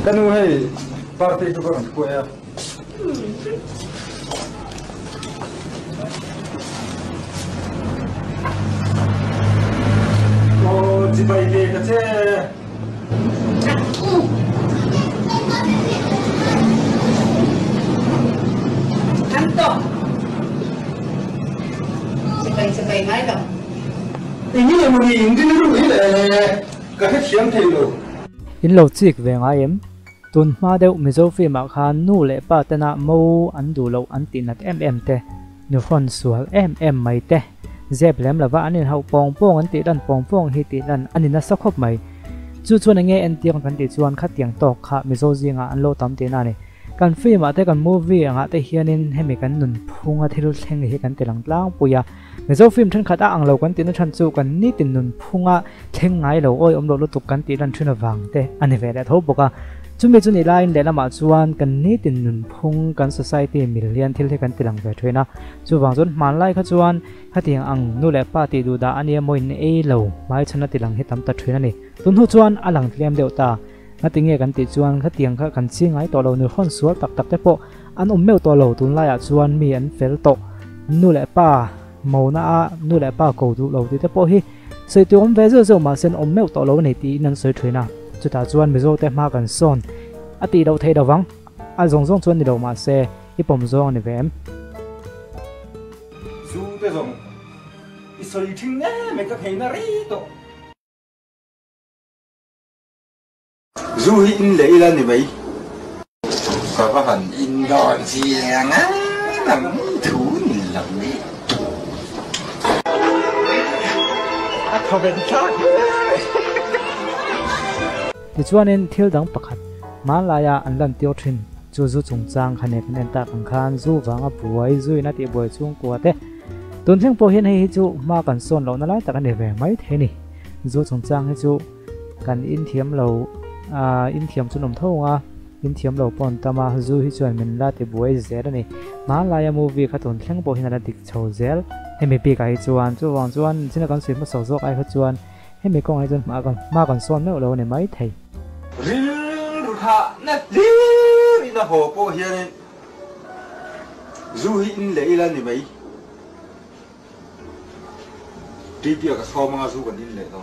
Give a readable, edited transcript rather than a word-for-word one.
Kanu hay party tu kan ko ya. Oh, di bai ke ka che. Anto. Sabay ngay đâu. Ini yang muni ini lu ile ka he thiam thei lo. In lo chik ve nga em tun ma deuh mizo fi ma khan nu le pa tana mo an du lo an tin at te nu fon sual mai te zep lem lawa anin hau pong an ti dan pong hi ti dan anin na sakhop mai chu chuan nge en tiang kan ti chuan kha tiang tok kha mizo zinga an lo tam te na ni kan fi ma te kan movie anga te hianin hemi kan nun phunga thiru thleng hi kan telang tlang puya mizo film than khata ang lo kan tin than chu kan ni tin nun phunga thleng ngai lo oi om lo lu tuk kan ti dan thuna wang te ani ve le tho boka chumi chuni line le lama chuan kan ni tin nun phung kan society million thil he kan tilang ve thoina chu wang zon man lai kha chuan khatiang ang nu le pa ti du da ani moin e lo mai chana tilang he tam ta thoina ni tun hu chuan alang tlem deuta ngatinge kan ti chuan khatiang kha kan chi ngai to lo nu khon sual tak tak te po an meu to lo tun lai a chuan mi an fel to nu le pa mona a nu le pa ko du lo ti te po hi sei tu om ve zo ma sen meu to lo nei ti nan soi thoina chu ta chuan mizo te ma kan son ati do thei do wang a zong chuan ni do ma se hi pom zong ni vem Zu te zong. Isoi thing ne me ka phei na ri to. Zu hi in le ila ni bai. Ka ba han in don chiang á, làm thú ni lam ni. A tho ben thot. ti chuan in thil dang pakhat malaya an lan tio thin chu zu chung chang khane kan ta kan khan zu wanga buai zui na ti boi chung ko te tun thleng po hian hei chu ma kan son lo na lai tak ani ve mai the ni zu chung chang he chu kan in thiam lo in thiam chu nom thonga in thiam lo pon tama zu hi chuan min la ti buai zer ani malaya movie kha tun thleng po hian ala dik chho zel hemi pi ka hi chuan chu wang chuan china kan sim ma so zok ai kha chuan hemi kong ai chuan ma kan son me lo ne mai thei Ril ha na li na ho po hian Zu hi in le ila ni bai. Ti pi ka so ma zu kan in le to.